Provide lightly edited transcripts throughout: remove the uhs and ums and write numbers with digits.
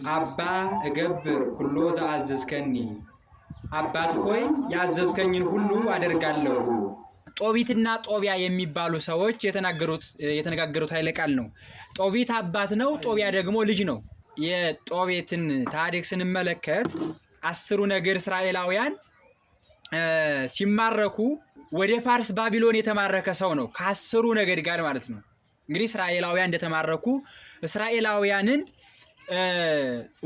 አባ እገብር ኩሎ ዘአዘዝከኒ አባት ሆይ ያዘዝከኝን ሁሉ አደርጋለሁ። ጦቢትና ጦቢያ የሚባሉ ሰዎች የተነጋገሩት ኃይለ ቃል ነው። ጦቢት አባት ነው፣ ጦቢያ ደግሞ ልጅ ነው። የጦቢትን ታሪክ ስንመለከት 10ሩ ነገድ እስራኤላውያን ሲማረኩ ወደ ፋርስ ባቢሎን የተማረከ ሰው ነው፣ ከ10ሩ ነገድ ጋር ማለት ነው። እንግዲህ እስራኤላውያን እንደተማረኩ እስራኤላውያንን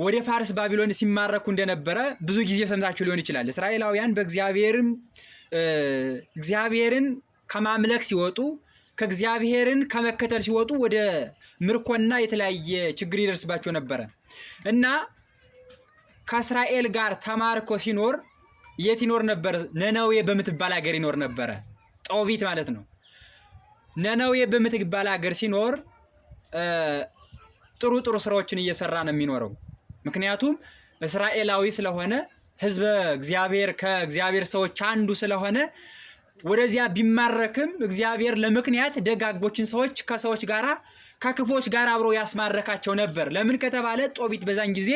ወደ ፋርስ ባቢሎን ሲማረኩ እንደነበረ ብዙ ጊዜ ሰምታችሁ ሊሆን ይችላል። እስራኤላውያን እግዚአብሔርን ከማምለክ ሲወጡ ከእግዚአብሔርን ከመከተል ሲወጡ ወደ ምርኮና የተለያየ ችግር ይደርስባቸው ነበረ እና ከእስራኤል ጋር ተማርኮ ሲኖር የት ይኖር ነበር? ነነዌ በምትባል ሀገር ይኖር ነበረ። ጦቢት ማለት ነው። ነነዌ በምትባል ሀገር ሲኖር ጥሩ ስራዎችን እየሰራ ነው የሚኖረው። ምክንያቱም እስራኤላዊ ስለሆነ ህዝበ እግዚአብሔር ከእግዚአብሔር ሰዎች አንዱ ስለሆነ ወደዚያ ቢማረክም እግዚአብሔር ለምክንያት ደጋጎችን ሰዎች ከሰዎች ጋራ ከክፎች ጋር አብሮ ያስማረካቸው ነበር። ለምን ከተባለ ጦቢት በዛን ጊዜ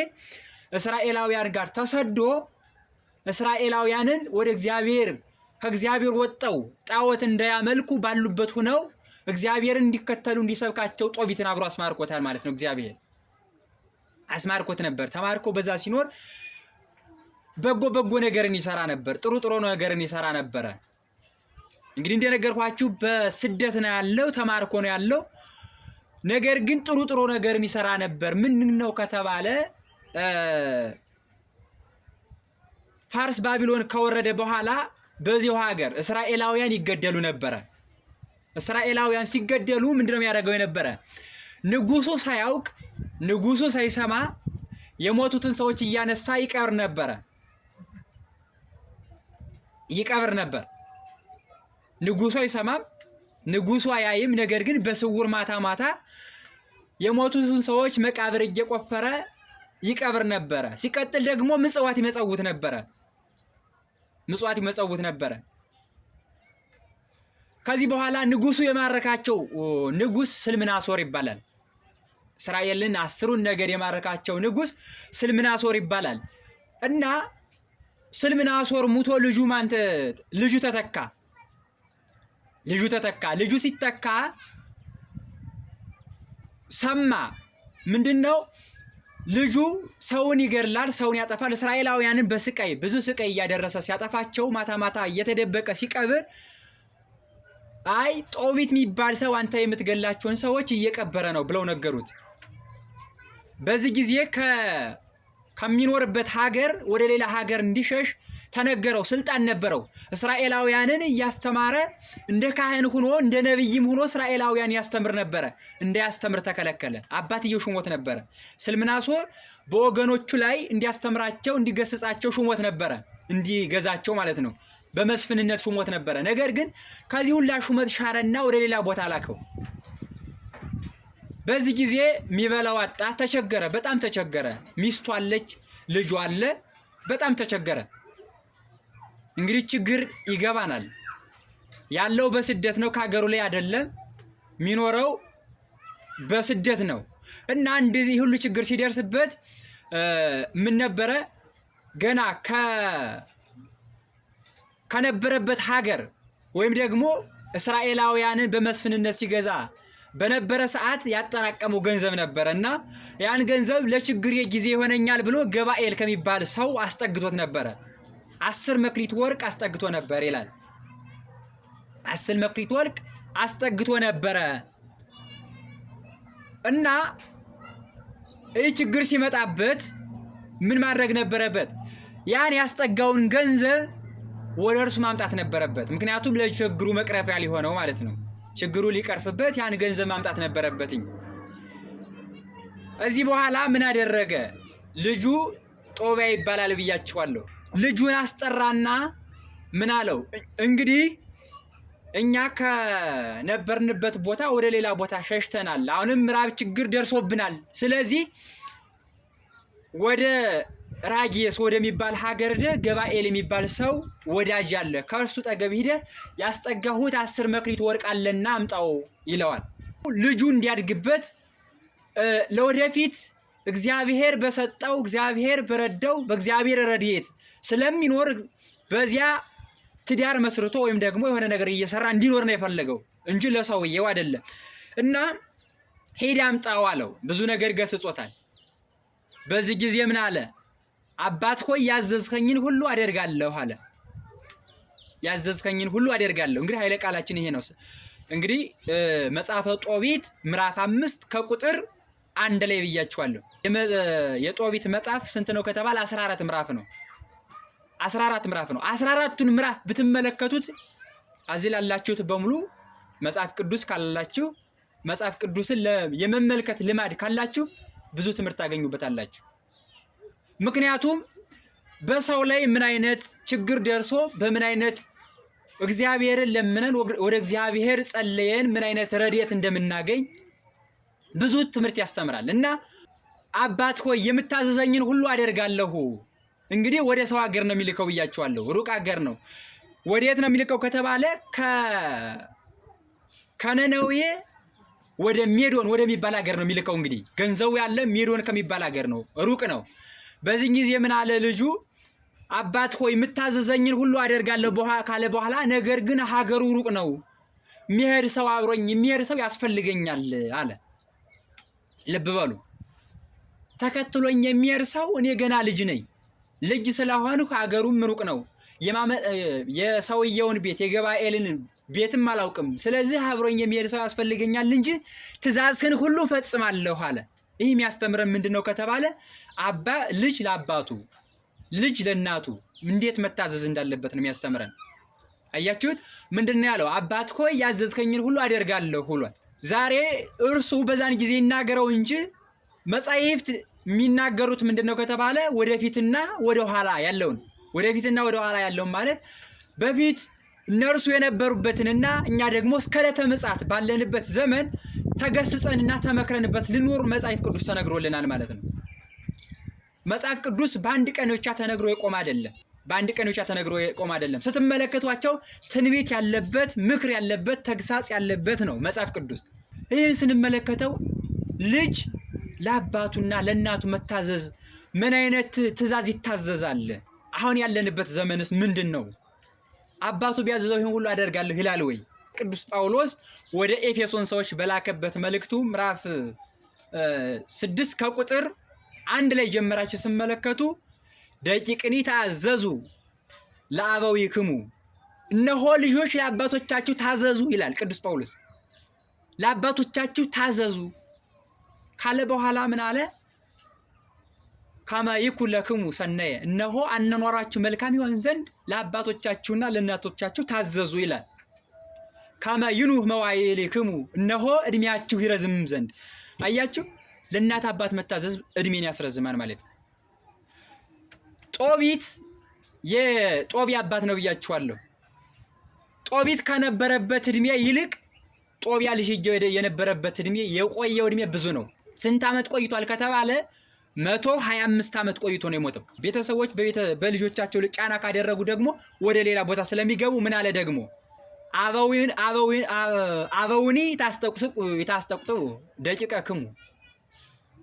እስራኤላውያን ጋር ተሰዶ እስራኤላውያንን ወደ ከእግዚአብሔር ወጣው ጣዖት እንዳያመልኩ ባሉበት ሆነው እግዚአብሔርን እንዲከተሉ እንዲሰብካቸው ጦቢትን አብሮ አስማርኮታል ማለት ነው። እግዚአብሔር አስማርኮት ነበር። ተማርኮ በዛ ሲኖር በጎ ነገርን ይሰራ ነበር። ጥሩ ነገርን ይሰራ ነበር። እንግዲህ እንደነገርኳችሁ በስደት ነው ያለው፣ ተማርኮ ነው ያለው። ነገር ግን ጥሩ ነገርን ይሰራ ነበር። ምን ነው ከተባለ ፋርስ ባቢሎን ከወረደ በኋላ በዚሁ ሀገር እስራኤላውያን ይገደሉ ነበር። እስራኤላውያን ሲገደሉ ምንድነው ያደርገው የነበረ? ንጉሱ ሳያውቅ ንጉሱ ሳይሰማ የሞቱትን ሰዎች እያነሳ ይቀብር ነበር። ንጉሱ አይሰማም፣ ንጉሱ አያይም። ነገር ግን በስውር ማታ የሞቱትን ሰዎች መቃብር እየቆፈረ ይቀብር ነበር። ሲቀጥል ደግሞ ምጽዋት ይመጸውት ነበር። ከዚህ በኋላ ንጉሱ የማረካቸው ንጉስ ስልምናሶር ይባላል። እስራኤልን 10ሩን ነገድ የማረካቸው ንጉስ ስልምናሶር ይባላል እና ስልምናሶር ሙቶ ልጁ ተተካ። ልጁ ሲተካ ሰማ። ምንድነው? ልጁ ሰውን ይገድላል፣ ሰውን ያጠፋል። እስራኤላውያንን ብዙ ስቃይ እያደረሰ ሲያጠፋቸው ማታ እየተደበቀ ሲቀብር አይ ጦቢት የሚባል ሰው አንተ የምትገላቸውን ሰዎች እየቀበረ ነው ብለው ነገሩት። በዚህ ጊዜ ከሚኖርበት ሀገር ወደ ሌላ ሀገር እንዲሸሽ ተነገረው። ስልጣን ነበረው። እስራኤላውያንን እያስተማረ እንደ ካህን ሆኖ እንደ ነብይም ሆኖ እስራኤላውያን ያስተምር ነበረ። እንዳያስተምር ተከለከለ። አባትየው ሹሞት ነበረ። ስልምናሶር በወገኖቹ ላይ እንዲያስተምራቸው እንዲገስጻቸው ሹሞት ነበረ። እንዲገዛቸው ማለት ነው። በመስፍንነት ሹሞት ነበረ። ነገር ግን ከዚህ ሁላ ሹመት ሻረና ወደ ሌላ ቦታ ላከው። በዚህ ጊዜ የሚበላው አጣ፣ ተቸገረ፣ በጣም ተቸገረ። ሚስቱ አለች፣ ልጁ አለ፣ በጣም ተቸገረ። እንግዲህ ችግር ይገባናል። ያለው በስደት ነው፣ ከሀገሩ ላይ አይደለም የሚኖረው፣ በስደት ነው እና እንደዚህ ሁሉ ችግር ሲደርስበት ምን ነበረ ገና ከነበረበት ሀገር ወይም ደግሞ እስራኤላውያንን በመስፍንነት ሲገዛ በነበረ ሰዓት ያጠራቀመው ገንዘብ ነበረና ያን ገንዘብ ለችግር ጊዜ ይሆነኛል ብሎ ገባኤል ከሚባል ሰው አስጠግቶት ነበረ። 10 መክሊት ወርቅ አስጠግቶ ነበር ይላል። 10 መክሊት ወርቅ አስጠግቶ ነበረ እና ይህ ችግር ሲመጣበት ምን ማድረግ ነበረበት? ያን ያስጠጋውን ገንዘብ ወደ እርሱ ማምጣት ነበረበት። ምክንያቱም ለችግሩ መቅረፊያ ሊሆነው ማለት ነው። ችግሩ ሊቀርፍበት ያን ገንዘብ ማምጣት ነበረበትኝ። እዚህ በኋላ ምን አደረገ? ልጁ ጦቢያ ይባላል ብያችኋለሁ። ልጁን አስጠራና ምን አለው? እንግዲህ እኛ ከነበርንበት ቦታ ወደ ሌላ ቦታ ሸሽተናል። አሁንም ምዕራብ ችግር ደርሶብናል። ስለዚህ ወደ ራጌስ ወደሚባል ሀገር ገባኤል የሚባል ሰው ወዳጅ አለ፣ ከእርሱ ጠገብ ሄደህ ያስጠጋሁት 10 መክሊት ወርቅ አለና አምጣው ይለዋል። ልጁ እንዲያድግበት ለወደፊት እግዚአብሔር በሰጠው እግዚአብሔር በረዳው በእግዚአብሔር ረድኤት ስለሚኖር በዚያ ትዳር መስርቶ ወይም ደግሞ የሆነ ነገር እየሰራ እንዲኖር ነው የፈለገው እንጂ ለሰውየው አይደለም። እና ሄድ አምጣው አለው። ብዙ ነገር ገስጾታል። በዚህ ጊዜ ምን አለ? አባት ሆይ ያዘዝከኝን ሁሉ አደርጋለሁ አለ። ያዘዝከኝን ሁሉ አደርጋለሁ። እንግዲህ ኃይለ ቃላችን ይሄ ነው። እንግዲህ መጽሐፈ ጦቢት ምዕራፍ 5 ከቁጥር 1 ላይ ብያችኋለሁ። የጦቢት መጽሐፍ ስንት ነው ከተባለ 14 ምዕራፍ ነው። 14 ምዕራፍ ነው። 14ቱን ምዕራፍ ብትመለከቱት እዚህ ላላችሁት በሙሉ መጽሐፍ ቅዱስ ካላችሁ መጽሐፍ ቅዱስን የመመልከት ልማድ ካላችሁ ብዙ ትምህርት ታገኙበታላችሁ። ምክንያቱም በሰው ላይ ምን አይነት ችግር ደርሶ በምን አይነት እግዚአብሔርን ለምነን ወደ እግዚአብሔር ጸልየን ምን አይነት ረድኤት እንደምናገኝ ብዙ ትምህርት ያስተምራል። እና አባት ሆይ የምታዘዘኝን ሁሉ አደርጋለሁ። እንግዲህ ወደ ሰው ሀገር ነው የሚልከው ብያችኋለሁ። ሩቅ ሀገር ነው። ወዴት ነው የሚልከው ከተባለ ከነነዌ ወደ ሜዶን ወደሚባል ሀገር ነው የሚልከው። እንግዲህ ገንዘቡ ያለ ሜዶን ከሚባል ሀገር ነው፣ ሩቅ ነው። በዚህ ጊዜ ምን አለ ልጁ? አባት ሆይ የምታዘዘኝን ሁሉ አደርጋለሁ ካለ በኋላ ነገር ግን ሀገሩ ሩቅ ነው፣ የሚሄድ ሰው አብሮኝ የሚሄድ ሰው ያስፈልገኛል አለ። ልብ በሉ። ተከትሎኝ የሚሄድ ሰው እኔ ገና ልጅ ነኝ። ልጅ ስለሆንኩ ሀገሩም ሩቅ ነው። የሰውየውን ቤት የገባኤልን ቤትም አላውቅም። ስለዚህ አብሮኝ የሚሄድ ሰው ያስፈልገኛል እንጂ ትእዛዝህን ሁሉ ፈጽማለሁ አለ። ይህ የሚያስተምረን ምንድነው ከተባለ ልጅ ለአባቱ ልጅ ለእናቱ እንዴት መታዘዝ እንዳለበት ነው የሚያስተምረን። አያችሁት? ምንድነው ያለው? አባት ሆይ ያዘዝከኝን ሁሉ አደርጋለሁ ብሏል። ዛሬ እርሱ በዛን ጊዜ ይናገረው እንጂ መጻሕፍት የሚናገሩት ምንድነው ከተባለ ወደፊትና ወደ ኋላ ያለውን ማለት በፊት እነርሱ የነበሩበትንና እኛ ደግሞ እስከ ዕለተ ምጽአት ባለንበት ዘመን ተገስጸንና ተመክረንበት ልንኖር መጽሐፍ ቅዱስ ተነግሮልናል ማለት ነው። መጽሐፍ ቅዱስ በአንድ ቀን ብቻ ተነግሮ የቆመ አይደለም። ስትመለከቷቸው ትንቢት ያለበት፣ ምክር ያለበት፣ ተግሳጽ ያለበት ነው መጽሐፍ ቅዱስ። ይህን ስንመለከተው ልጅ ለአባቱና ለእናቱ መታዘዝ ምን አይነት ትእዛዝ ይታዘዛል? አሁን ያለንበት ዘመንስ ምንድን ነው? አባቱ ቢያዘዘው ይህን ሁሉ አደርጋለሁ ይላል ወይ? ቅዱስ ጳውሎስ ወደ ኤፌሶን ሰዎች በላከበት መልእክቱ ምዕራፍ 6 ከቁጥር 1 ላይ ጀምራችሁ ስትመለከቱ ደቂቅኒ ታዘዙ ለአበዊክሙ፣ እነሆ ልጆች ለአባቶቻችሁ ታዘዙ ይላል ቅዱስ ጳውሎስ። ለአባቶቻችሁ ታዘዙ ካለ በኋላ ምን አለ? ካማ ይኩን ለክሙ ሰናየ፣ እነሆ አኗኗራችሁ መልካም ይሆን ዘንድ ለአባቶቻችሁና ለእናቶቻችሁ ታዘዙ ይላል። ካማ ይኑህ መዋዕሊክሙ፣ እነሆ እድሜያችሁ ይረዝም ዘንድ። አያችሁ፣ ለእናት አባት መታዘዝ እድሜን ያስረዝማል ማለት ነው። ጦቢት የጦቢ አባት ነው ብያችኋለሁ። ጦቢት ከነበረበት እድሜ ይልቅ ጦቢያ ልጅ የነበረበት እድሜ የቆየው እድሜ ብዙ ነው። ስንት ዓመት ቆይቷል ከተባለ 125 ዓመት ቆይቶ ነው የሞተው። ቤተሰቦች በልጆቻቸው ጫና ካደረጉ ደግሞ ወደ ሌላ ቦታ ስለሚገቡ ምን አለ ደግሞ አበውኒ ታስጠቁጡ ደቂቀክሙ፣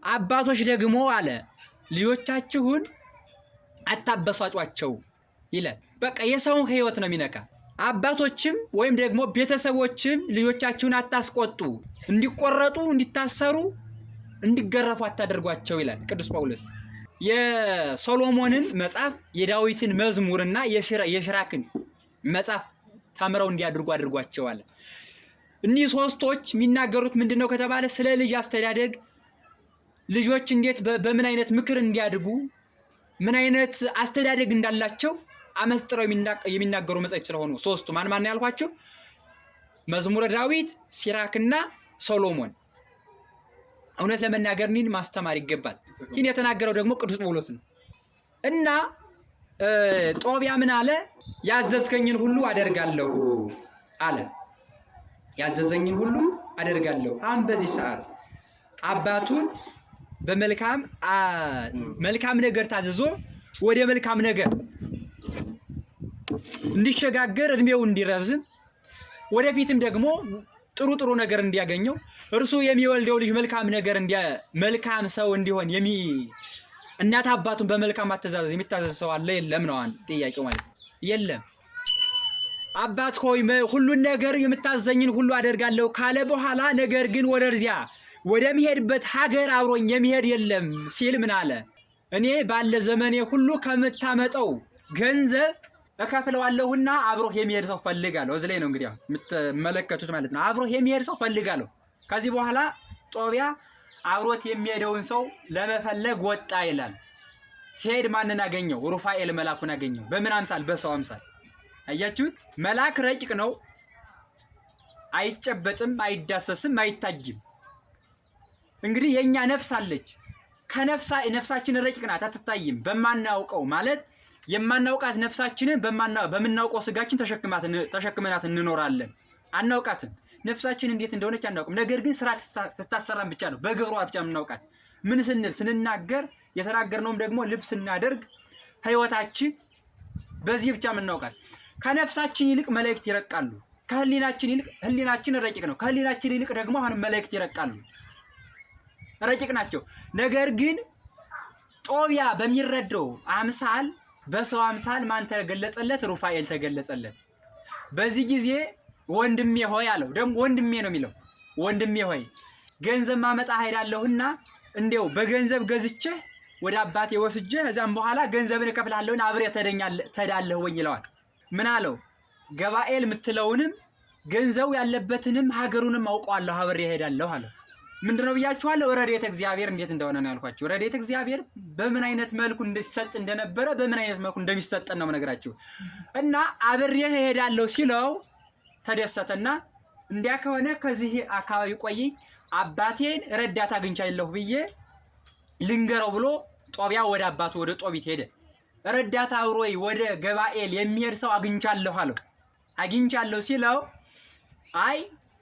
አባቶች ደግሞ አለ ልጆቻችሁን አታበሳጯቸው ይላል። በቃ የሰውን ሕይወት ነው የሚነካ። አባቶችም ወይም ደግሞ ቤተሰቦችም ልጆቻችሁን አታስቆጡ፣ እንዲቆረጡ፣ እንዲታሰሩ፣ እንዲገረፉ አታደርጓቸው ይላል ቅዱስ ጳውሎስ። የሶሎሞንን መጽሐፍ የዳዊትን መዝሙርና የሲራክን መጽሐፍ ተምረው እንዲያድርጉ አድርጓቸዋል። እኒህ ሶስቶች የሚናገሩት ምንድነው ከተባለ ስለ ልጅ አስተዳደግ፣ ልጆች እንዴት በምን አይነት ምክር እንዲያድጉ፣ ምን አይነት አስተዳደግ እንዳላቸው አመስጥረው የሚናገሩ መጽሐፍ ስለሆኑ ሶስቱ ማን ያልኳቸው መዝሙረ ዳዊት፣ ሲራክና ሶሎሞን። እውነት ለመናገር እኒን ማስተማር ይገባል። ይህን የተናገረው ደግሞ ቅዱስ ጳውሎስ ነው። እና ጦቢያ ምን አለ? ያዘዝከኝን ሁሉ አደርጋለሁ አለ። ያዘዘኝን ሁሉ አደርጋለሁ። አሁን በዚህ ሰዓት አባቱን መልካም ነገር ታዝዞ ወደ መልካም ነገር እንዲሸጋገር እድሜው እንዲረዝም ወደፊትም ደግሞ ጥሩ ነገር እንዲያገኘው እርሱ የሚወልደው ልጅ መልካም ሰው እንዲሆን እናት አባቱን በመልካም አተዛዘዝ የሚታዘዝ ሰው አለ የለም ነው ጥያቄው ማለት ነው። የለም። አባት ሆይ ሁሉን ነገር የምታዘኝን ሁሉ አደርጋለሁ ካለ በኋላ ነገር ግን ወደሚሄድበት ሀገር አብሮኝ የሚሄድ የለም ሲል ምን አለ? እኔ ባለ ዘመኔ ሁሉ ከምታመጠው ገንዘብ እከፍለዋለሁና አብሮህ የሚሄድ ሰው ፈልጋለሁ። እዚህ ላይ ነው እንግዲህ የምትመለከቱት ማለት ነው። አብሮህ የሚሄድ ሰው ፈልጋለሁ። ከዚህ በኋላ ጦቢያ አብሮት የሚሄደውን ሰው ለመፈለግ ወጣ ይላል። ሲሄድ ማንን አገኘው? ሩፋኤል መልአኩን አገኘው። በምን አምሳል? በሰው አምሳል። አያችሁት? መልአክ ረቂቅ ነው። አይጨበጥም፣ አይዳሰስም፣ አይታጅም። እንግዲህ የኛ ነፍስ አለች። ነፍሳችን ረቂቅ ናት፣ አትታይም። በማናውቀው ማለት የማናውቃት ነፍሳችንን በምናውቀው ስጋችን ተሸክመናት እንኖራለን። አናውቃትም። ነፍሳችን እንዴት እንደሆነች አናውቅም። ነገር ግን ስራ ስታሰራን ብቻ ነው በግብሯ ብቻ የምናውቃት። ምን ስንናገር የተናገርነውም ደግሞ ልብ ስናደርግ ህይወታችን በዚህ ብቻ የምናውቃት። ከነፍሳችን ይልቅ መላእክት ይረቃሉ። ከህሊናችን ይልቅ ህሊናችን ረቂቅ ነው። ከህሊናችን ይልቅ ደግሞ አሁን መላእክት ይረቃሉ፣ ረቂቅ ናቸው። ነገር ግን ጦቢያ በሚረዳው አምሳል በሰው አምሳል ማን ተገለጸለት? ሩፋኤል ተገለጸለት። በዚህ ጊዜ ወንድሜ ሆይ አለው። ደግሞ ወንድሜ ነው የሚለው። ወንድሜ ሆይ ገንዘብ ማመጣ ሄዳለሁና እንዴው በገንዘብ ገዝቼ ወደ አባቴ ወስጄ ከዛም በኋላ ገንዘብን እከፍላለሁና አብሬ ተዳለህ ወይ ይለዋል። ምን አለው? ገባኤል የምትለውንም ገንዘቡ ያለበትንም ሀገሩንም አውቀዋለሁ አብሬ ሄዳለሁ አለው። ምንድነው ብያችኋለሁ? ረድኤተ እግዚአብሔር እንዴት እንደሆነ ነው ያልኳችሁ። ረድኤተ እግዚአብሔር በምን አይነት መልኩ እንዲሰጥ እንደነበረ በምን አይነት መልኩ እንደሚሰጠን ነው ነገራችሁ። እና አብሬ ሄዳለሁ ሲለው ተደሰተና እንዲያ ከሆነ ከዚህ አካባቢ ቆይ አባቴን ረዳት አግኝቻለሁ ብዬ ልንገረው ብሎ ጦቢያ ወደ አባቱ ወደ ጦቢት ሄደ። ረዳት አብሮይ ወደ ገባኤል የሚሄድ ሰው አግኝቻለሁ አለው። አግኝቻለሁ ሲለው አይ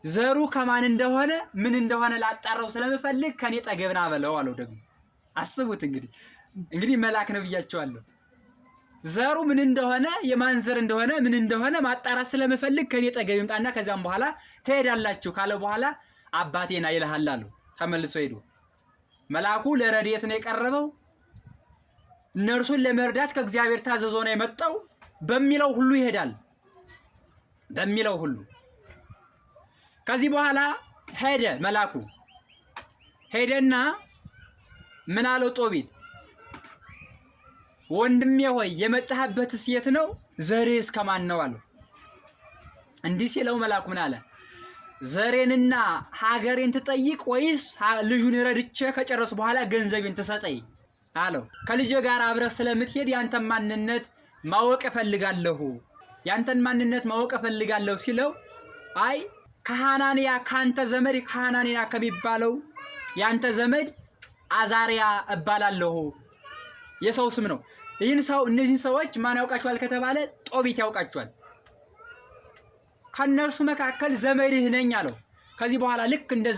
ዘሩ ከማን እንደሆነ ምን እንደሆነ ላጣራው ስለምፈልግ ከኔ ጠገብና በለው አለው። ደግሞ አስቡት እንግዲህ መልአክ ነው ብያቸዋለሁ። ዘሩ ምን እንደሆነ የማን ዘር እንደሆነ ምን እንደሆነ ማጣራት ስለምፈልግ ከኔ ጠገብ ይምጣና ከዛም በኋላ ትሄዳላችሁ ካለ በኋላ አባቴና ይልሃል አለው። ተመልሶ ሄዶ መልአኩ ለረድኤት ነው የቀረበው። እነርሱን ለመርዳት ከእግዚአብሔር ታዘዞ ነው የመጣው በሚለው ሁሉ ይሄዳል። በሚለው ሁሉ ከዚህ በኋላ ሄደ። መልአኩ ሄደና ምን አለው? ጦቢት ወንድሜ ሆይ የመጣህበትስ የት ነው? ዘርህስ ከማን ነው አለው። እንዲህ ሲለው መልአኩ ምን አለ? ዘሬንና ሀገሬን ትጠይቅ ወይስ ልጁን ረድቼ ከጨረስ በኋላ ገንዘቤን ትሰጠኝ አለው። ከልጄ ጋር አብረህ ስለምትሄድ ያንተን ማንነት ማወቅ እፈልጋለሁ። ያንተን ማንነት ማወቅ እፈልጋለሁ ሲለው አይ ከሐናንያ ካንተ ዘመድ ከሐናንያ ከሚባለው ያንተ ዘመድ አዛሪያ እባላለሁ። የሰው ስም ነው። እነዚህ ሰዎች ማን ያውቃቸዋል ከተባለ ጦቢት ያውቃቸዋል። ከነርሱ መካከል ዘመድህ ነኝ አለው። ከዚህ በኋላ ልክ እንደ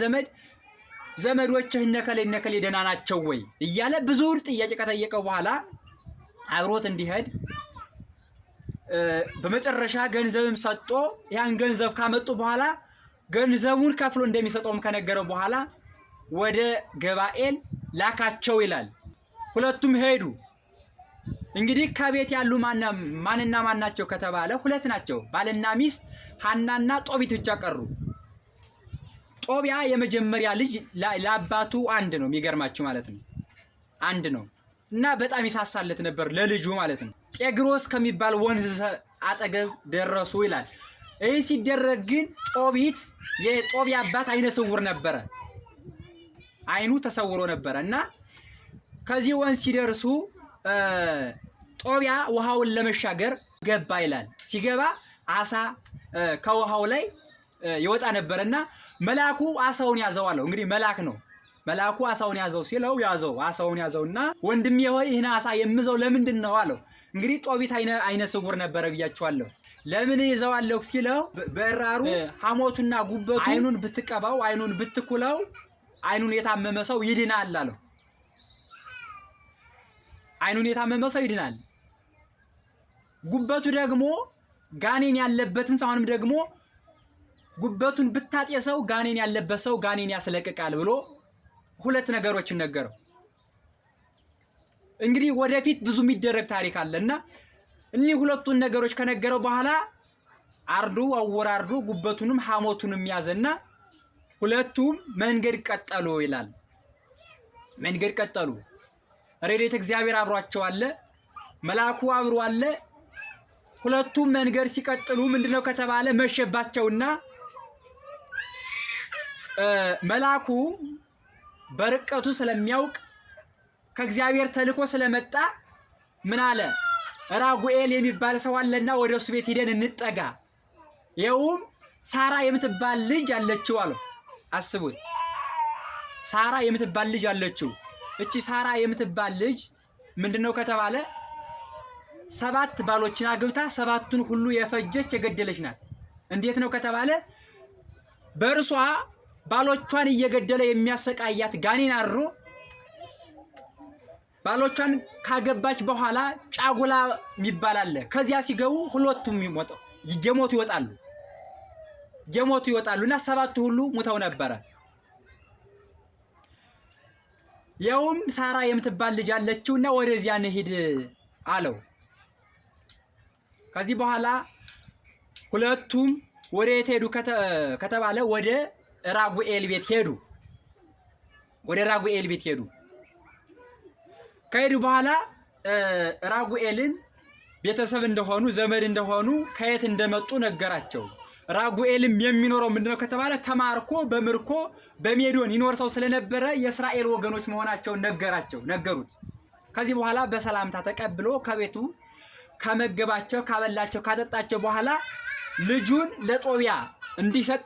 ዘመዶችህ እነከሌ ደህና ናቸው ወይ እያለ ብዙ ጥያቄ ከጠየቀው በኋላ አብሮት እንዲሄድ በመጨረሻ ገንዘብም ሰጥቶ ያን ገንዘብ ካመጡ በኋላ ገንዘቡን ከፍሎ እንደሚሰጠውም ከነገረው በኋላ ወደ ገባኤል ላካቸው ይላል። ሁለቱም ሄዱ። እንግዲህ ከቤት ያሉ ማንና ማን ናቸው ከተባለ ሁለት ናቸው። ባልና ሚስት ሐናና ጦቢት ብቻ ቀሩ። ጦቢያ የመጀመሪያ ልጅ ለአባቱ አንድ ነው። የሚገርማችሁ ማለት ነው አንድ ነው እና በጣም ይሳሳለት ነበር ለልጁ ማለት ነው። ጤግሮስ ከሚባል ወንዝ አጠገብ ደረሱ ይላል። ይህ ሲደረግ ግን የጦቢያ አባት አይነ ስውር ነበረ። አይኑ ተሰውሮ ነበረ እና ከዚህ ወንዝ ሲደርሱ ጦቢያ ውሃውን ለመሻገር ገባ ይላል። ሲገባ አሳ ከውሃው ላይ ይወጣ ነበርና መልአኩ አሳውን ያዘው አለው። እንግዲህ መልአክ ነው። መልአኩ አሳውን ያዘው ሲለው አሳውን ያዘውና ወንድሜ ሆይ ይህን አሳ የምዘው ለምንድን ነው አለው። እንግዲህ ጦቢት አይነ ስውር ነበረ ብያቸዋለሁ። ለምን ይዘዋለሁ ሲለው በራሩ ሐሞቱና ጉበቱ አይኑን ብትቀባው አይኑን ብትኩለው አይኑን የታመመ ሰው ይድናል አለው። አይኑን የታመመ ሰው ይድናል። ጉበቱ ደግሞ ጋኔን ያለበትን ሰው አሁንም ደግሞ ጉበቱን ብታጤሰው ጋኔን ያለበት ሰው ጋኔን ያስለቅቃል ብሎ ሁለት ነገሮችን ነገረው። እንግዲህ ወደፊት ብዙ የሚደረግ ታሪክ አለና እኒህ ሁለቱን ነገሮች ከነገረው በኋላ አርዱ አወራርዱ ጉበቱንም ሐሞቱንም ያዘና ሁለቱም መንገድ ቀጠሉ ይላል። መንገድ ቀጠሉ። ረድኤተ እግዚአብሔር አብሯቸው አለ፣ መልአኩ አብሮ አለ። ሁለቱም መንገድ ሲቀጥሉ ምንድነው ከተባለ መሸባቸውና መልአኩ በርቀቱ ስለሚያውቅ ከእግዚአብሔር ተልኮ ስለመጣ ምን አለ? ራጉኤል የሚባል ሰው አለና ወደሱ ቤት ሄደን እንጠጋ፣ ይኸውም ሳራ የምትባል ልጅ አለችው አለው። አስቡት፣ ሳራ የምትባል ልጅ አለችው። እቺ ሳራ የምትባል ልጅ ምንድነው ከተባለ 7 ባሎችን አግብታ 7ቱን ሁሉ የፈጀች የገደለች ናት። እንዴት ነው ከተባለ በእርሷ ባሎቿን እየገደለ የሚያሰቃያት ጋኔን አድሮ ባሎቿን ካገባች በኋላ ጫጉላ የሚባል አለ። ከዚያ ሲገቡ ሁለቱም እየሞቱ ይወጣሉና 7ቱ ሁሉ ሙተው ነበረ። ያውም ሳራ የምትባል ልጅ አለችውና ወደዚያ እንሂድ አለው። ከዚህ በኋላ ሁለቱም ወደ የት ሄዱ ከተባለ ወደ ራጉኤል ቤት ሄዱ። ከሄዱ በኋላ ራጉኤልን ቤተሰብ እንደሆኑ ዘመድ እንደሆኑ ከየት እንደመጡ ነገራቸው። ራጉኤልም የሚኖረው ምንድነው ከተባለ ተማርኮ በምርኮ በሜዶን ይኖር ሰው ስለነበረ የእስራኤል ወገኖች መሆናቸውን ነገሩት። ከዚህ በኋላ በሰላምታ ተቀብሎ ከቤቱ ከመገባቸው ካበላቸው ካጠጣቸው በኋላ ልጁን ለጦቢያ እንዲሰጥ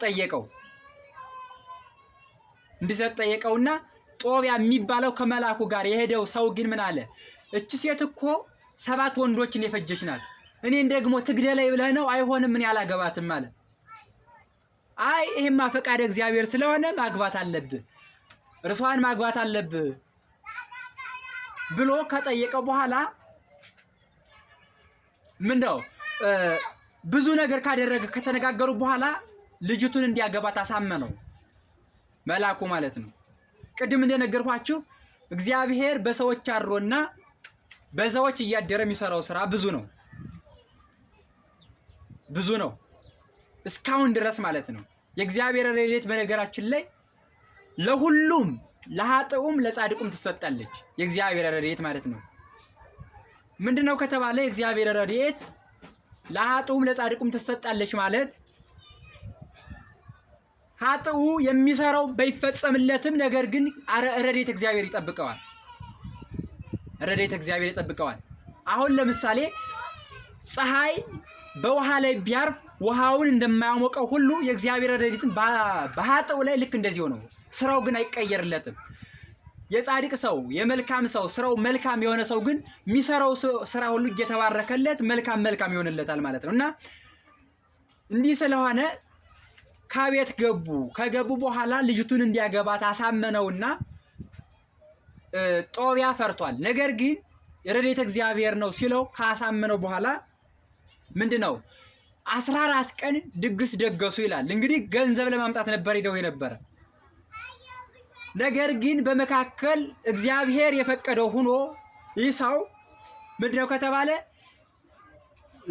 ጠየቀውና ጦቢያ የሚባለው ከመላኩ ጋር የሄደው ሰው ግን ምን አለ? እቺ ሴት እኮ 7 ወንዶችን የፈጀች ናት። እኔን ደግሞ ትግደለይ ብለህ ነው? አይሆንም፣ ምን ያላገባትም አለ። አይ ይሄማ ፈቃደ እግዚአብሔር ስለሆነ ማግባት አለብህ፣ እርሷን ማግባት አለብህ ብሎ ከጠየቀው በኋላ ምንድነው ብዙ ነገር ካደረገ ከተነጋገሩ በኋላ ልጅቱን እንዲያገባት አሳመነው መልአኩ ማለት ነው። ቅድም እንደነገርኳችሁ እግዚአብሔር በሰዎች አድሮና በሰዎች እያደረ የሚሰራው ስራ ብዙ ነው እስካሁን ድረስ ማለት ነው። የእግዚአብሔር ረድኤት በነገራችን ላይ ለሁሉም ለኃጥኡም ለጻድቁም ትሰጣለች። የእግዚአብሔር ረድኤት ማለት ነው። ምንድነው ከተባለ የእግዚአብሔር ረድኤት ለኃጥኡም ለጻድቁም ትሰጣለች ማለት ኃጥኡ የሚሰራው በይፈጸምለትም፣ ነገር ግን ረድኤት እግዚአብሔር ይጠብቀዋል። አሁን ለምሳሌ ፀሐይ በውሃ ላይ ቢያርፍ ውሃውን እንደማያሞቀው ሁሉ የእግዚአብሔር ረድኤትን በኃጥኡ ላይ ልክ እንደዚህ ነው። ስራው ግን አይቀየርለትም። የጻድቅ ሰው የመልካም ሰው ስራው መልካም የሆነ ሰው ግን የሚሰራው ስራ ሁሉ እየተባረከለት መልካም ይሆንለታል ማለት ነውና እንዲህ ስለሆነ ከቤት ከገቡ በኋላ ልጅቱን እንዲያገባት አሳመነውና ጦቢያ ፈርቷል። ነገር ግን ረድኤተ እግዚአብሔር ነው ሲለው ካሳመነው በኋላ ምንድነው 14 ቀን ድግስ ደገሱ ይላል። እንግዲህ ገንዘብ ለማምጣት ነበር ሄደው የነበረ። ነገር ግን በመካከል እግዚአብሔር የፈቀደው ሆኖ ይህ ሰው ምንድነው ከተባለ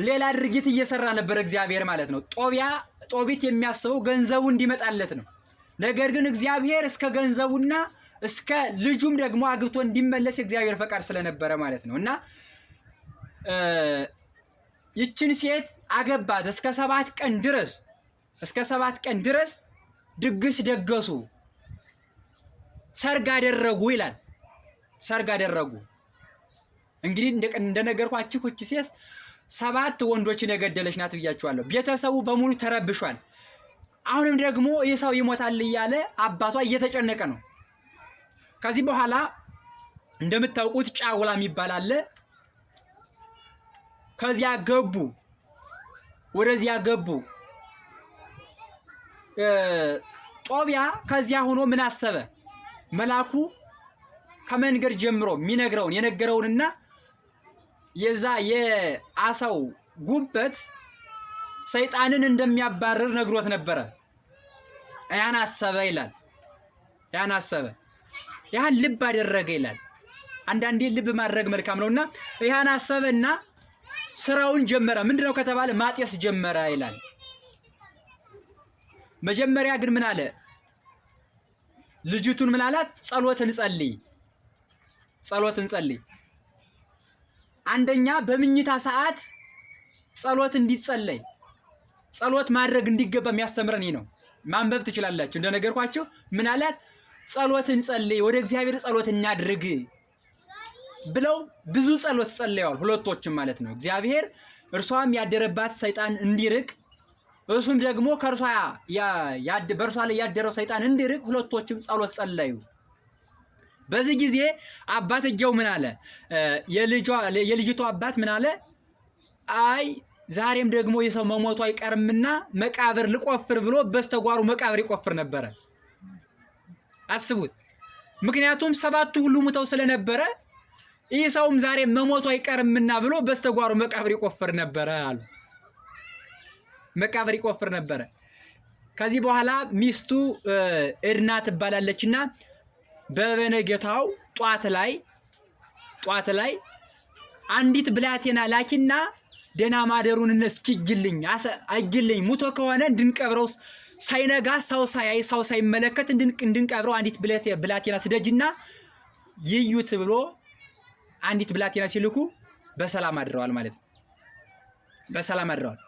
ሌላ ድርጊት እየሰራ ነበር እግዚአብሔር ማለት ነው። ጦቢት የሚያስበው ገንዘቡ እንዲመጣለት ነው። ነገር ግን እግዚአብሔር እስከ ገንዘቡና እስከ ልጁም ደግሞ አግብቶ እንዲመለስ የእግዚአብሔር ፈቃድ ስለነበረ ማለት ነው እና ይችን ሴት አገባት። እስከ 7 ቀን ድረስ ድግስ ደገሱ፣ ሰርግ አደረጉ ይላል። ሰርግ አደረጉ። እንግዲህ እንደነገርኳችሁ እቺ ሴት 7 ወንዶችን የገደለች ናት ብያችኋለሁ። ቤተሰቡ በሙሉ ተረብሿል። አሁንም ደግሞ ይህ ሰው ይሞታል እያለ አባቷ እየተጨነቀ ነው። ከዚህ በኋላ እንደምታውቁት ጫጉላ የሚባል አለ። ወደዚያ ገቡ። ጦቢያ ከዚያ ሆኖ ምን አሰበ? መልአኩ ከመንገድ ጀምሮ የነገረውንና የዛ የአሳው ጉበት ሰይጣንን እንደሚያባርር ነግሮት ነበረ። ያን አሰበ ይላል። ያን አሰበ ያን ልብ አደረገ ይላል። አንዳንዴ ልብ ማድረግ መልካም ነውና ያን አሰበና ስራውን ጀመረ። ምንድነው ከተባለ ማጤስ ጀመረ ይላል። መጀመሪያ ግን ምን አለ? ልጅቱን ምን አላት? ጸሎትን ጸልይ። አንደኛ በምኝታ ሰዓት ጸሎት እንዲጸለይ ጸሎት ማድረግ እንዲገባ የሚያስተምረን ይሄ ነው። ማንበብ ትችላላችሁ። እንደነገርኳችሁ ምን አላት? ጸሎትን ጸልይ፣ ወደ እግዚአብሔር ጸሎት እናድርግ ብለው ብዙ ጸሎት ጸልየዋል። ሁለቶችም ማለት ነው። እግዚአብሔር እርሷም ያደረባት ሰይጣን እንዲርቅ እሱም ደግሞ ከእርሷ በእርሷ ላይ ያደረው ሰይጣን እንዲርቅ ሁለቶችም ጸሎት ጸለዩ። በዚህ ጊዜ አባትየው ምን አለ? የልጅቷ አባት ምን አለ? አይ ዛሬም ደግሞ የሰው መሞቱ አይቀርምና መቃብር ልቆፍር ብሎ በስተጓሩ መቃብር ይቆፍር ነበረ። አስቡት። ምክንያቱም ሰባቱ ሁሉ ሙተው ስለነበረ ይህ ሰውም ዛሬ መሞቱ አይቀርምና ብሎ በስተጓሩ መቃብር ይቆፍር ነበረ አሉ። መቃብር ይቆፍር ነበረ። ከዚህ በኋላ ሚስቱ እድና ትባላለችና በበነገታው ጧት ላይ አንዲት ብላቴና ላኪና ደና ማደሩን እስኪግልኝ አይግልኝ ሙቶ ከሆነ እንድንቀብረው ሳይነጋ ሰው ሳይመለከት እንድንቀብረው አንዲት ብላቴና ስደጅና ይዩት ብሎ አንዲት ብላቴና ሲልኩ በሰላም አድረዋል ማለት ነው። በሰላም አድረዋል።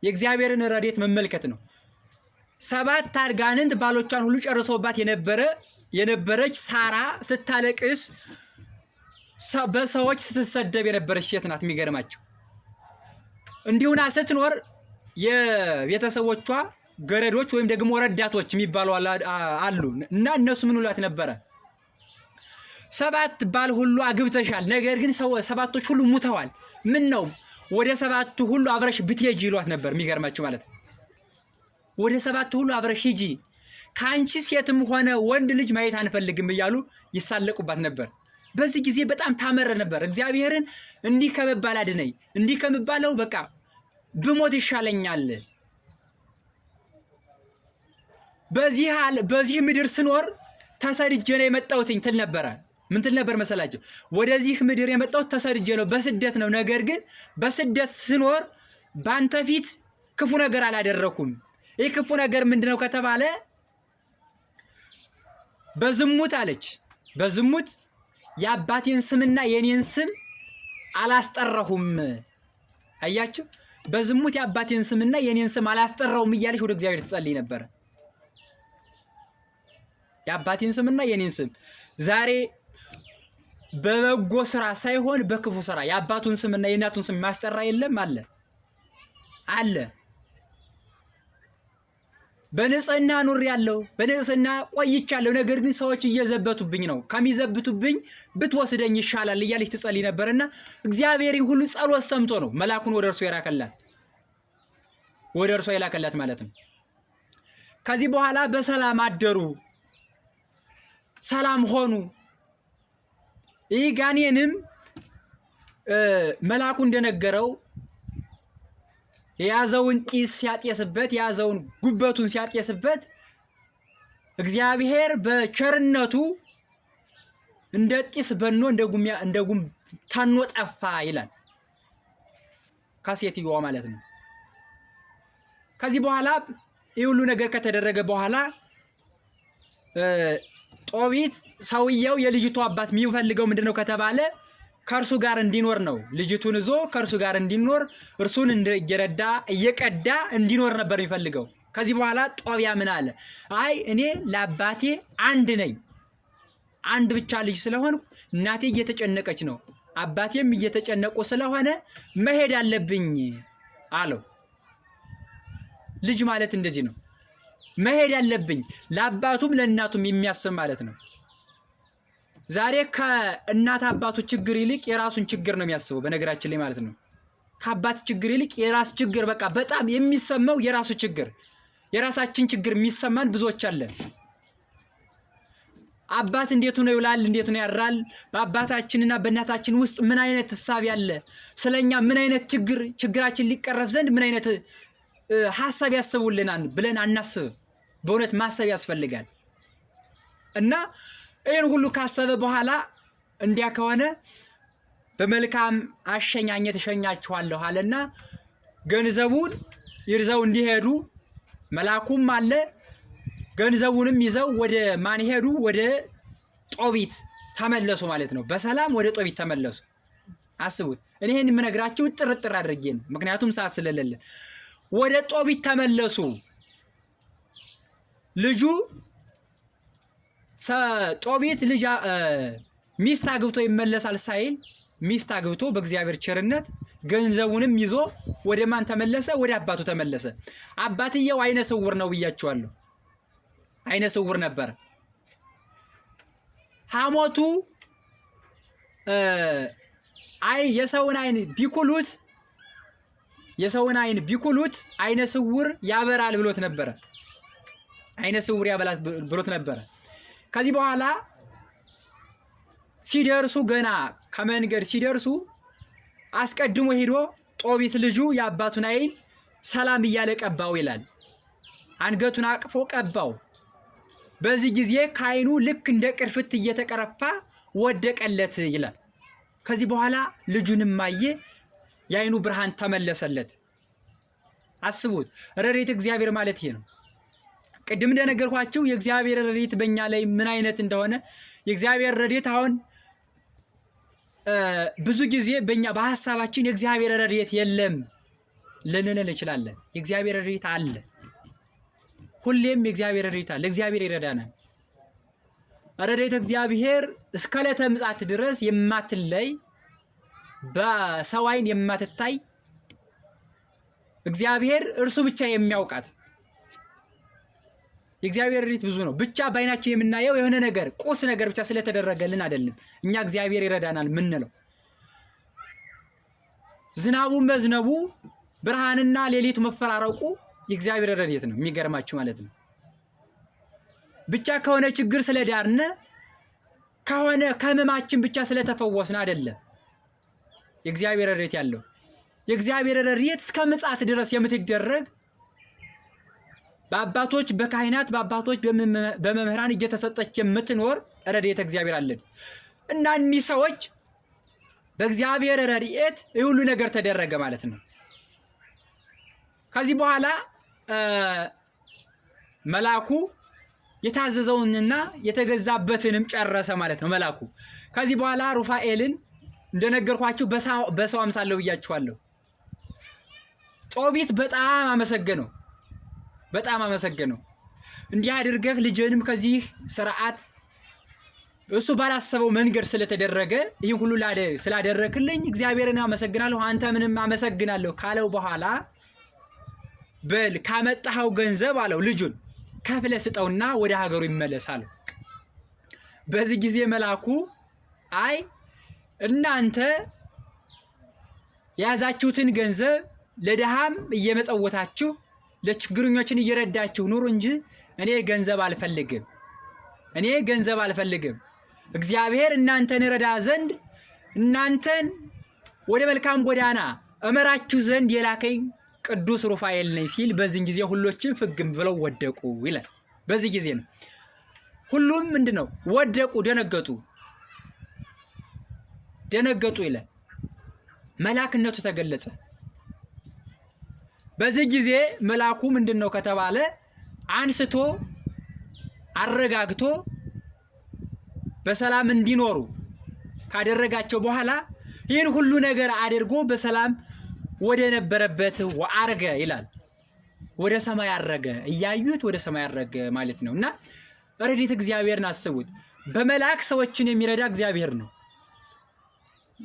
የእግዚአብሔርን ረድኤት መመልከት ነው። 7 አጋንንት ባሎቿን ሁሉ ጨርሶባት የነበረች ሳራ ስታለቅስ በሰዎች ስትሰደብ የነበረች ሴት ናት። የሚገርማቸው እንዲሁና ስትኖር የቤተሰቦቿ ገረዶች ወይም ደግሞ ረዳቶች የሚባሉ አሉ እና እነሱ ምን ይሏት ነበረ? 7 ባል ሁሉ አግብተሻል፣ ነገር ግን 7ቶች ሁሉ ሙተዋል። ምን ነው ወደ 7ቱ ሁሉ አብረሽ ብትሄጂ ይሏት ነበር። የሚገርማችሁ ማለት ነው። ወደ 7ቱ ሁሉ አብረሽ ሂጂ፣ ካንቺ ሴትም ሆነ ወንድ ልጅ ማየት አንፈልግም እያሉ ይሳለቁባት ነበር። በዚህ ጊዜ በጣም ታመረ ነበር። እግዚአብሔርን እንዲህ ከመባል አድነኝ፣ እንዲህ ከመባለው በቃ ብሞት ይሻለኛል። በዚህ ምድር ስኖር ተሰድጄ ነው የመጣሁት ትል ነበረ። ምን ትል ነበር መሰላችሁ? ወደዚህ ምድር የመጣሁት ተሰድጄ ነው፣ በስደት ነው። ነገር ግን በስደት ስኖር ባንተ ፊት ክፉ ነገር አላደረኩም። ይህ ክፉ ነገር ምንድነው ከተባለ በዝሙት አለች። በዝሙት የአባቴን ስምና የኔን ስም አላስጠራሁም። አያችሁ፣ በዝሙት የአባቴን ስምና የኔን ስም አላስጠራሁም እያለች ወደ እግዚአብሔር ትጸልይ ነበር። የአባቴን ስምና የኔን ስም ዛሬ በበጎ ስራ ሳይሆን በክፉ ስራ የአባቱን ስምና የእናቱን ስም ማስጠራ የለም አለ። በንጽህና ኑሬያለሁ፣ በንጽህና ቆይቻለሁ። ነገር ግን ሰዎች እየዘበቱብኝ ነው፣ ከሚዘብቱብኝ ብትወስደኝ ይሻላል እያለች ትጸልይ ነበርና እግዚአብሔር ሁሉ ጸሎት ሰምቶ ነው መልአኩን ወደ እርሷ የላከላት ማለት ነው። ከዚህ በኋላ በሰላም አደሩ፣ ሰላም ሆኑ። ይህ ጋኔንም መልአኩ እንደነገረው የያዘውን ጢስ ሲያጤስበት የያዘውን ጉበቱን ሲያጤስበት እግዚአብሔር በቸርነቱ እንደ ጢስ በኖ እንደ ጉም ታኖ ጠፋ ይላል። ከሴትየዋ ማለት ነው። ከዚህ በኋላ ይህ ሁሉ ነገር ከተደረገ በኋላ ጦቢት ሰውየው የልጅቱ አባት የሚፈልገው ምንድነው ከተባለ ከእርሱ ጋር እንዲኖር ነው። ልጅቱን ይዞ ከእርሱ ጋር እንዲኖር እርሱን እየረዳ እየቀዳ እንዲኖር ነበር የሚፈልገው። ከዚህ በኋላ ጦቢያ ምን አለ? አይ እኔ ለአባቴ አንድ ነኝ፣ አንድ ብቻ ልጅ ስለሆንኩ እናቴ እየተጨነቀች ነው፣ አባቴም እየተጨነቁ ስለሆነ መሄድ አለብኝ አለው። ልጅ ማለት እንደዚህ ነው፣ መሄድ አለብኝ፣ ለአባቱም ለእናቱም የሚያስብ ማለት ነው። ዛሬ ከእናት አባቱ ችግር ይልቅ የራሱን ችግር ነው የሚያስበው። በነገራችን ላይ ማለት ነው ከአባት ችግር ይልቅ የራስ ችግር በቃ በጣም የሚሰማው የራሱ ችግር፣ የራሳችን ችግር የሚሰማን ብዙዎች አለን። አባት እንዴት ነው ይውላል፣ እንዴት ነው ያድራል፣ በአባታችንና በእናታችን ውስጥ ምን አይነት ሐሳብ ያለ፣ ስለኛ ምን አይነት ችግራችን ሊቀረፍ ዘንድ ምን አይነት ሐሳብ ያስቡልናል ብለን አናስብ። በእውነት ማሰብ ያስፈልጋል። እና ይህን ሁሉ ካሰበ በኋላ እንዲያ ከሆነ በመልካም አሸኛኘት እሸኛችኋለሁ አለና ገንዘቡን ይዘው እንዲሄዱ መልአኩም አለ። ገንዘቡንም ይዘው ወደ ማን ሄዱ? ወደ ጦቢት ተመለሱ ማለት ነው። በሰላም ወደ ጦቢት ተመለሱ። አስቡት። እኔ ይሄን የምነግራችሁ ጥርጥር አድርጌ ነው፣ ምክንያቱም ሰዓት ስለሌለ። ወደ ጦቢት ተመለሱ። ልጁ ጦቢት ልጅ ሚስት አግብቶ ይመለሳል ሳይል ሚስት አግብቶ በእግዚአብሔር ቸርነት ገንዘቡንም ይዞ ወደ ማን ተመለሰ? ወደ አባቱ ተመለሰ። አባትየው አይነ ስውር ነው ብያቸዋለሁ። አይነ ስውር ነበር። ሐሞቱ የሰውን አይን ቢኩሉት አይነ ስውር ያበራል ብሎት ነበረ። አይነ ስውር ያበራል ብሎት ነበረ። ከዚህ በኋላ ሲደርሱ ገና ከመንገድ ሲደርሱ አስቀድሞ ሄዶ ጦቢት ልጁ የአባቱን አይን ሰላም እያለ ቀባው ይላል። አንገቱን አቅፎ ቀባው። በዚህ ጊዜ ከአይኑ ልክ እንደ ቅርፍት እየተቀረፋ ወደቀለት ይላል። ከዚህ በኋላ ልጁንም አየ፣ የአይኑ ብርሃን ተመለሰለት። አስቡት። ረድኤተ እግዚአብሔር ማለት ይሄ ነው። ቅድም እንደነገርኳችሁ የእግዚአብሔር ረድኤት በእኛ ላይ ምን አይነት እንደሆነ የእግዚአብሔር ረድኤት አሁን ብዙ ጊዜ በእኛ በሐሳባችን የእግዚአብሔር ረድኤት የለም ልንል እንችላለን። የእግዚአብሔር ረድኤት አለ። ሁሌም የእግዚአብሔር ረድኤት አለ። እግዚአብሔር ይረዳናል። ረድኤተ እግዚአብሔር እስከ ዕለተ ምጽአት ድረስ የማትለይ በሰው አይን የማትታይ እግዚአብሔር እርሱ ብቻ የሚያውቃት የእግዚአብሔር ረድኤት ብዙ ነው። ብቻ በአይናችን የምናየው የሆነ ነገር ቁስ ነገር ብቻ ስለተደረገልን አይደለም እኛ እግዚአብሔር ይረዳናል ምንለው። ዝናቡ መዝነቡ፣ ብርሃንና ሌሊት መፈራረቁ የእግዚአብሔር ረድኤት ነው። የሚገርማችሁ ማለት ነው። ብቻ ከሆነ ችግር ስለዳርነ ከሆነ ከህመማችን ብቻ ስለተፈወስን አይደለም የእግዚአብሔር ረድኤት ያለው። የእግዚአብሔር ረድኤት እስከ ምጽአት ድረስ የምትደረግ በአባቶች በካህናት በአባቶች በመምህራን እየተሰጠች የምትኖር ረድኤተ እግዚአብሔር አለን እና እኒህ ሰዎች በእግዚአብሔር ረድኤት ሁሉ ነገር ተደረገ ማለት ነው። ከዚህ በኋላ መልአኩ የታዘዘውንና የተገዛበትንም ጨረሰ ማለት ነው መልአኩ። ከዚህ በኋላ ሩፋኤልን እንደነገርኳችሁ በሰው አምሳል ብያችኋለሁ። ጦቢት በጣም አመሰገነው። እንዲህ አድርገህ ልጅንም ከዚህ ስርዓት እሱ ባላሰበው መንገድ ስለተደረገ ይህን ሁሉ ስላደረክልኝ እግዚአብሔርን አመሰግናለሁ፣ አንተ ምንም አመሰግናለሁ ካለው በኋላ በል ካመጣኸው ገንዘብ አለው ልጁን ከፍለህ ስጠውና ወደ ሀገሩ ይመለሳል። በዚህ ጊዜ መልአኩ አይ እናንተ የያዛችሁትን ገንዘብ ለድሃም እየመጸወታችሁ ለችግረኞችን እየረዳችሁ ኑሩ እንጂ እኔ ገንዘብ አልፈልግም። እግዚአብሔር እናንተን ረዳ ዘንድ እናንተን ወደ መልካም ጎዳና እመራችሁ ዘንድ የላከኝ ቅዱስ ሩፋኤል ነኝ ሲል በዚህ ጊዜ ሁሎችም ፍግም ብለው ወደቁ ይላል። በዚህ ጊዜ ነው ሁሉም ምንድነው ወደቁ፣ ደነገጡ ይላል። መልአክነቱ ተገለጸ። በዚህ ጊዜ መልአኩ ምንድነው ከተባለ አንስቶ አረጋግቶ በሰላም እንዲኖሩ ካደረጋቸው በኋላ ይህን ሁሉ ነገር አድርጎ በሰላም ወደ ነበረበት ወአረገ ይላል። ወደ ሰማይ አረገ፣ እያዩት ወደ ሰማይ አረገ ማለት ነው። እና ረድኤተ እግዚአብሔርን አስቡት። በመልአክ ሰዎችን የሚረዳ እግዚአብሔር ነው።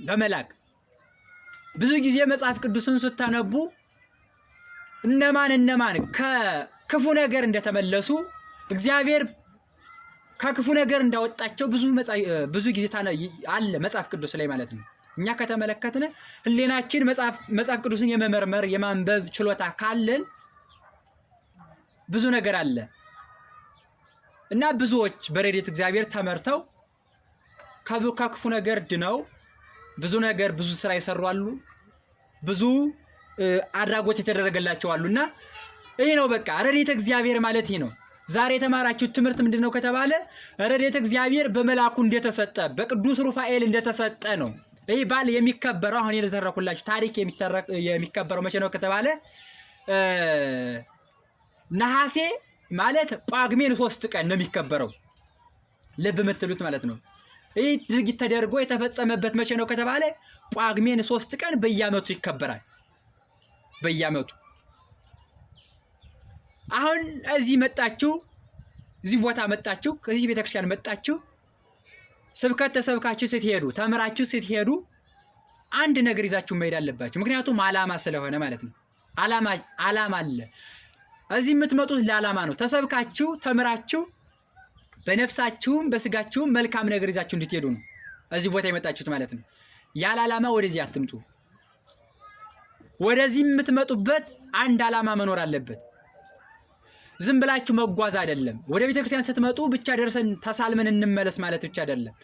በመልአክ ብዙ ጊዜ መጽሐፍ ቅዱስን ስታነቡ እነማን ከክፉ ነገር እንደተመለሱ እግዚአብሔር ከክፉ ነገር እንዳወጣቸው ብዙ ጊዜ አለ መጽሐፍ ቅዱስ ላይ ማለት ነው። እኛ ከተመለከትን ህሊናችን መጽሐፍ ቅዱስን የመመርመር የማንበብ ችሎታ ካለን ብዙ ነገር አለ እና ብዙዎች በረድኤተ እግዚአብሔር ተመርተው ከክፉ ነገር ድነው ብዙ ስራ ይሰሩ አሉ። ብዙ አድራጎት የተደረገላቸው አሉና ይሄ ነው በቃ ረድኤተ እግዚአብሔር ማለት ይሄ ነው። ዛሬ የተማራችሁት ትምህርት ምንድነው ከተባለ ረድኤተ እግዚአብሔር በመላኩ እንደተሰጠ በቅዱስ ሩፋኤል እንደተሰጠ ነው። ይሄ በዓል የሚከበረው አሁን የተተረኩላችሁ ታሪክ የሚከበረው መቼ ነው ከተባለ ነሐሴ ማለት ጳጉሜን 3 ቀን ነው የሚከበረው። ልብ የምትሉት ማለት ነው። ይህ ድርጊት ተደርጎ የተፈጸመበት መቼ ነው ከተባለ ጳጉሜን 3 ቀን በየዓመቱ ይከበራል። በየዓመቱ አሁን እዚህ መጣችሁ፣ እዚህ ቦታ መጣችሁ፣ ከዚህ ቤተክርስቲያን መጣችሁ፣ ስብከት ተሰብካችሁ ስትሄዱ፣ ተምራችሁ ስትሄዱ አንድ ነገር ይዛችሁ መሄድ አለባችሁ። ምክንያቱም ዓላማ ስለሆነ ማለት ነው። ዓላማ አለ። እዚህ የምትመጡት ለዓላማ ነው። ተሰብካችሁ ተምራችሁ በነፍሳችሁም በስጋችሁም መልካም ነገር ይዛችሁ እንድትሄዱ ነው እዚህ ቦታ የመጣችሁት ማለት ነው። ያለ ዓላማ ወደዚህ አትምጡ። ወደዚህ የምትመጡበት አንድ ዓላማ መኖር አለበት። ዝም ብላችሁ መጓዝ አይደለም። ወደ ቤተክርስቲያን ስትመጡ ብቻ ደርሰን ተሳልመን እንመለስ ማለት ብቻ አይደለም።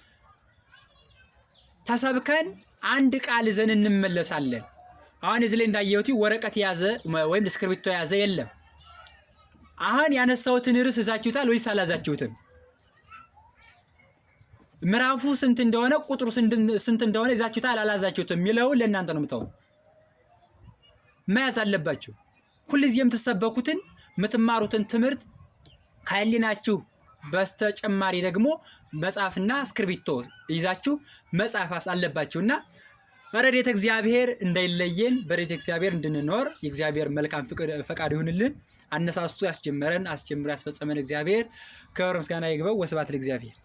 ተሰብከን አንድ ቃል ይዘን እንመለሳለን። አሁን እዚህ ላይ እንዳየሁት ወረቀት ያዘ ወይም እስክሪብቶ ያዘ የለም። አሁን ያነሳሁትን ርዕስ ይዛችሁታል ወይስ አላዛችሁትም? ምዕራፉ ስንት እንደሆነ ቁጥሩ ስንት እንደሆነ ይዛችሁታል አላዛችሁትም የሚለው ለእናንተ ነው የምታውቁት። መያዝ አለባችሁ። ሁልጊዜ የምትሰበኩትን የምትማሩትን ትምህርት ከህሊናችሁ በስተጨማሪ ደግሞ መጽሐፍና እስክሪብቶ ይዛችሁ መጻፍ አለባችሁና ረድኤተ እግዚአብሔር እንዳይለየን በረድኤተ እግዚአብሔር እንድንኖር የእግዚአብሔር መልካም ፈቃድ ይሁንልን። አነሳስቶ ያስጀመረን አስጀምሮ ያስፈጸመን እግዚአብሔር ክብር ምስጋና ይግባው። ወስብሐት ለእግዚአብሔር።